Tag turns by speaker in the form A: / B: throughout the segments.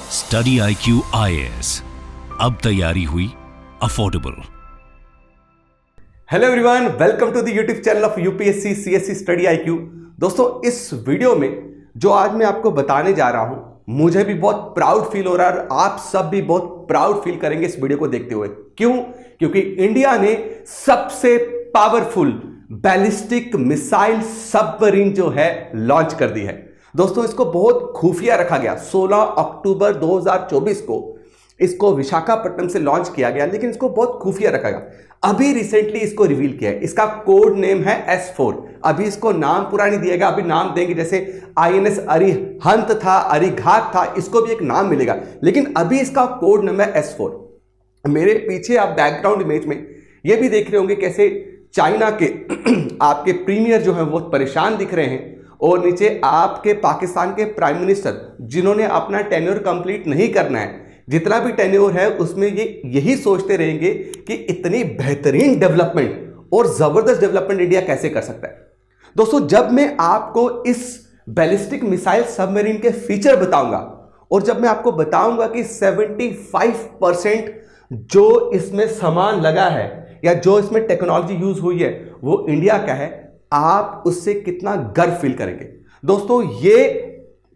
A: Study IQ IAS, अब तैयारी हुई affordable.
B: Hello everyone, welcome to the YouTube channel of UPSC CSC study IQ। दोस्तों, इस video में जो आज मैं आपको बताने जा रहा हूं, मुझे भी बहुत प्राउड फील हो रहा है और आप सब भी बहुत प्राउड फील करेंगे इस वीडियो को देखते हुए। क्यों? क्योंकि इंडिया ने सबसे पावरफुल बैलिस्टिक मिसाइल सबमरीन जो है लॉन्च कर दी है। दोस्तों, इसको बहुत खुफिया रखा गया। 16 अक्टूबर 2024 को इसको विशाखापट्टनम से लॉन्च किया गया, लेकिन इसको बहुत खुफिया रखा गया। अभी रिसेंटली इसको रिवील किया है। इसका कोड नेम है S4। अभी इसको नाम पूरा नहीं दिया गया, अभी नाम देंगे। जैसे INS अरिहंत था, अरिघात था, इसको भी एक नाम मिलेगा, लेकिन अभी इसका कोड नेम है S4। मेरे पीछे आप बैकग्राउंड इमेज में ये भी देख रहे होंगे कैसे चाइना के आपके प्रीमियर जो है वो परेशान दिख रहे हैं, और नीचे आपके पाकिस्तान के प्राइम मिनिस्टर जिन्होंने अपना टेन्योर कंप्लीट नहीं करना है, जितना भी टेन्योर है उसमें ये यही सोचते रहेंगे कि इतनी बेहतरीन डेवलपमेंट और जबरदस्त डेवलपमेंट इंडिया कैसे कर सकता है। दोस्तों, जब मैं आपको इस बैलिस्टिक मिसाइल सबमरीन के फीचर बताऊंगा और जब मैं आपको बताऊंगा कि 75% जो इसमें सामान लगा है या जो इसमें टेक्नोलॉजी यूज हुई है वो इंडिया का है, आप उससे कितना गर्व फील करेंगे। दोस्तों, ये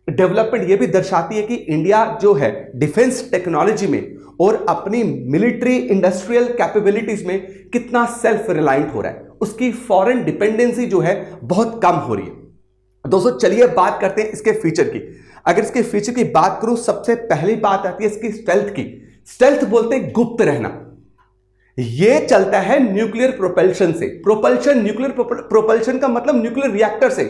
B: डेवलपमेंट ये भी दर्शाती है कि इंडिया जो है डिफेंस टेक्नोलॉजी में और अपनी मिलिट्री इंडस्ट्रियल कैपेबिलिटीज में कितना सेल्फ रिलायंट हो रहा है। उसकी फॉरेन डिपेंडेंसी जो है बहुत कम हो रही है। दोस्तों, चलिए बात करते हैं इसके फीचर की। अगर इसके फीचर की बात करूं, सबसे पहली बात आती है इसकी स्टेल्थ की। स्टेल्थ बोलते हैं गुप्त रहना। यह चलता है न्यूक्लियर प्रोपल्शन से। न्यूक्लियर प्रोपल्शन का मतलब न्यूक्लियर रिएक्टर से।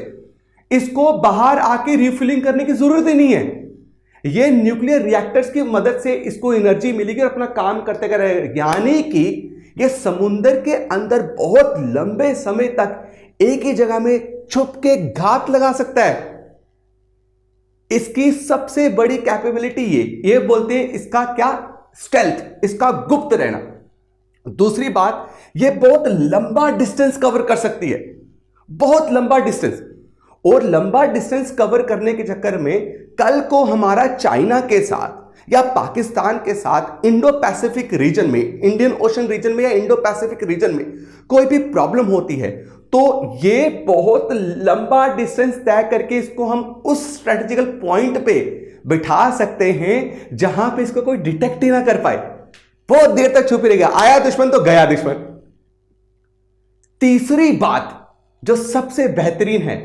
B: इसको बाहर आके रिफिलिंग करने की जरूरत ही नहीं है। यह न्यूक्लियर रिएक्टर्स की मदद से इसको एनर्जी मिलेगी और अपना काम करते रहेगा। यानी कि यह समुद्र के अंदर बहुत लंबे समय तक एक ही जगह में छुप के घात लगा सकता है। इसकी सबसे बड़ी कैपेबिलिटी ये बोलते हैं इसका क्या? स्टेल्थ, इसका गुप्त रहना। दूसरी बात, यह बहुत लंबा डिस्टेंस कवर कर सकती है, बहुत लंबा डिस्टेंस। और लंबा डिस्टेंस कवर करने के चक्कर में कल को हमारा चाइना के साथ या पाकिस्तान के साथ इंडो पैसिफिक रीजन में, इंडियन ओशन रीजन में या इंडो पैसिफिक रीजन में कोई भी प्रॉब्लम होती है, तो ये बहुत लंबा डिस्टेंस तय करके इसको हम उस स्ट्रेटेजिकल पॉइंट पे बिठा सकते हैं जहां पे इसको कोई डिटेक्ट ही ना कर पाए। बहुत देर तक छुपी रहेगा। आया दुश्मन तो गया दुश्मन। तीसरी बात जो सबसे बेहतरीन है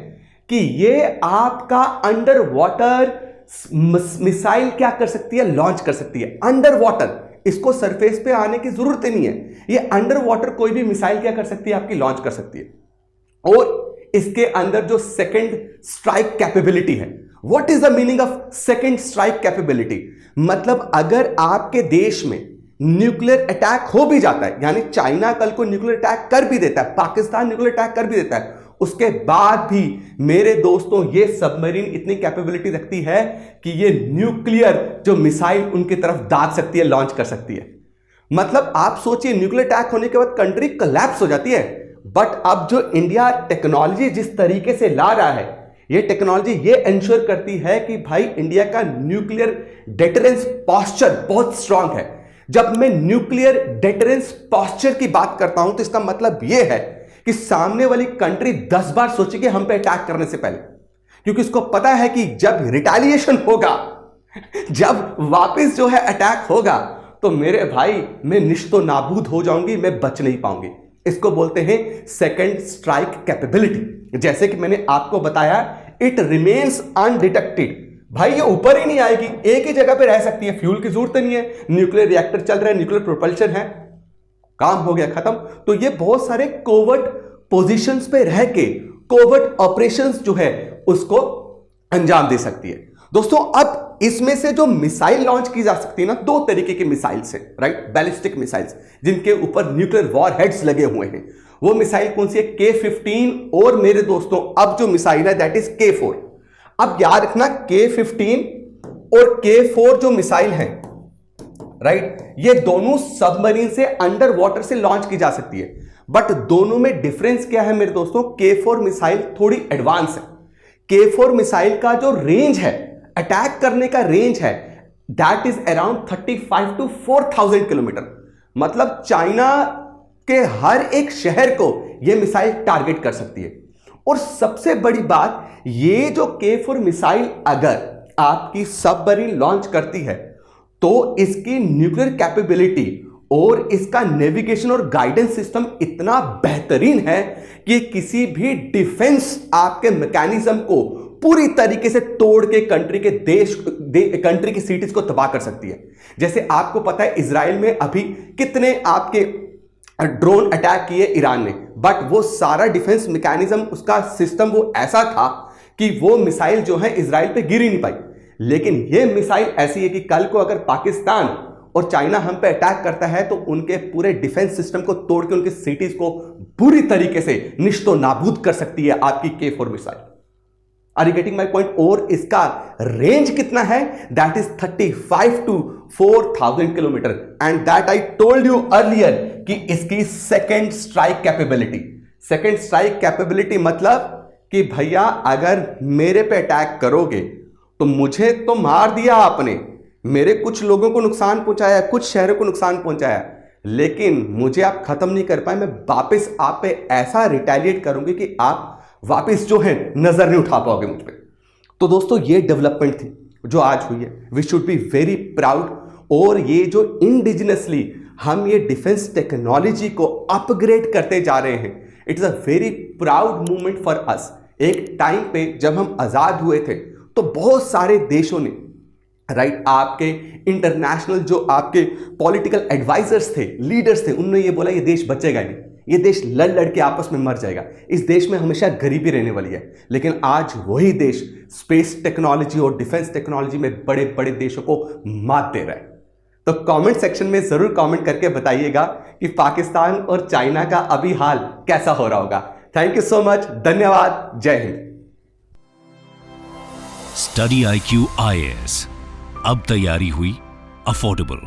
B: कि ये आपका अंडर वाटर मिसाइल क्या कर सकती है? लॉन्च कर सकती है अंडर वाटर। इसको सरफेस पे आने की जरूरत ही नहीं है। ये अंडर वाटर कोई भी मिसाइल क्या कर सकती है? आपकी लॉन्च कर सकती है। और इसके अंदर जो सेकंड स्ट्राइक कैपेबिलिटी है, what is the meaning of second strike capability? मतलब अगर आपके देश में न्यूक्लियर अटैक हो भी जाता है, यानी चाइना कल को न्यूक्लियर अटैक कर भी देता है, पाकिस्तान न्यूक्लियर अटैक कर भी देता है, उसके बाद भी मेरे दोस्तों ये सबमरीन इतनी कैपेबिलिटी रखती है कि ये न्यूक्लियर जो मिसाइल उनकी तरफ दाग सकती है, लॉन्च कर सकती है। मतलब आप सोचिए, न्यूक्लियर अटैक होने के बाद कंट्री कोलैप्स हो जाती है, बट अब जो इंडिया टेक्नोलॉजी जिस तरीके से ला रहा है, ये टेक्नोलॉजी ये इंश्योर करती है कि भाई इंडिया का न्यूक्लियर डेटरेंस पोस्चर बहुत स्ट्रांग है। जब मैं न्यूक्लियर डेटरेंस पोस्चर की बात करता हूं तो इसका मतलब यह है कि सामने वाली कंट्री 10 बार सोचेगी हम पे अटैक करने से पहले, क्योंकि इसको पता है कि जब रिटेलिएशन होगा, जब वापस जो है अटैक होगा, तो मेरे भाई मैं निश्तो नाबूद हो जाऊंगी, मैं बच नहीं पाऊंगी। इसको बोलते हैं सेकंड स्ट्राइक कैपेबिलिटी। जैसे कि मैंने आपको बताया, इट रिमेन्स अनडिटेक्टेड। भाई ये ऊपर ही नहीं आएगी, एक ही जगह पे रह सकती है, फ्यूल की जरूरत नहीं है, न्यूक्लियर रिएक्टर चल रहा है, न्यूक्लियर प्रोपल्शन है, काम हो गया खत्म। तो ये बहुत सारे कोवर्ट पोजीशंस पे रह के कोवर्ट ऑपरेशंस जो है उसको अंजाम दे सकती है। दोस्तों, अब इसमें से जो मिसाइल लॉन्च की जा सकती है ना, दो तरीके की मिसाइल्स है, राइट? बैलिस्टिक मिसाइल्स जिनके ऊपर न्यूक्लियर वॉरहेड्स लगे हुए हैं। वो मिसाइल कौन सी है? K-15। और मेरे दोस्तों, अब जो मिसाइल है दैट इज K-4। अब याद रखना, K-15 और K-4 जो मिसाइल है, राइट, ये दोनों सबमरीन से अंडर वाटर से लॉन्च की जा सकती है। बट दोनों में डिफरेंस क्या है मेरे दोस्तों? K-4 मिसाइल थोड़ी एडवांस है। K-4 मिसाइल का जो रेंज है, अटैक करने का रेंज है, that is around 35 to 4000 kilometre. मतलब चाइना के हर एक शहर को यह मिसाइल टारगेट कर सकती है। और सबसे बड़ी बात, ये जो K4 मिसाइल अगर आपकी सबमरीन लॉन्च करती है तो इसकी न्यूक्लियर कैपेबिलिटी और इसका नेविगेशन और गाइडेंस सिस्टम इतना बेहतरीन है कि किसी भी डिफेंस आपके मैकेनिज्म को पूरी तरीके से तोड़ के कंट्री की सिटीज को तबाह कर सकती है। जैसे आपको पता है इजराइल में अभी कितने आपके ड्रोन अटैक किए ईरान ने, बट वो सारा डिफेंस मैकेनिज्म, उसका सिस्टम वो ऐसा था कि वो मिसाइल जो है इजराइल पे गिर ही नहीं पाई। लेकिन ये मिसाइल ऐसी है कि कल को अगर पाकिस्तान और चाइना हम पे अटैक करता है तो उनके पूरे डिफेंस सिस्टम को तोड़ के उनके सिटीज को बुरी तरीके से निश्तो नाबूद कर सकती है आपकी K4 missile. Are you getting my point? और इसका रेंज कितना है? That is 35 to 4000 kilometre. And that I told you earlier कि इसकी सेकेंड स्ट्राइक कैपेबिलिटी मतलब कि भैया अगर मेरे पे अटैक करोगे तो मुझे तो मार दिया आपने, मेरे कुछ लोगों को नुकसान पहुंचाया, कुछ शहरों को नुकसान पहुंचाया, लेकिन मुझे आप खत्म नहीं कर पाए। मैं वापस आप पे ऐसा रिटेलिएट करूंगी कि आप वापस जो है नजर नहीं उठा पाओगे मुझ पे। तो दोस्तों ये डेवलपमेंट थी जो आज हुई है। We should be very proud. और ये जो इंडिजिनसली हम ये डिफेंस टेक्नोलॉजी को अपग्रेड करते जा रहे हैं, it is a very proud movement for us. एक टाइम पे जब हम आजाद हुए थे तो बहुत सारे देशों ने राइट आपके इंटरनेशनल जो आपके पॉलिटिकल एडवाइजर्स थे, लीडर्स थे, उन्होंने ये बोला ये देश बचेगा नहीं, ये देश लड़ लड़ के आपस में मर जाएगा, इस देश में हमेशा गरीबी रहने वाली है। लेकिन आज वही देश स्पेस टेक्नोलॉजी और डिफेंस टेक्नोलॉजी में बड़े बड़े देशों को मात दे रहा है। तो कमेंट सेक्शन में जरूर कमेंट करके बताइएगा कि पाकिस्तान और चाइना का अभी हाल कैसा हो रहा होगा। थैंक यू सो मच, धन्यवाद, जय हिंद।
A: स्टडी IQ IAS, अब तैयारी हुई अफोर्डेबल।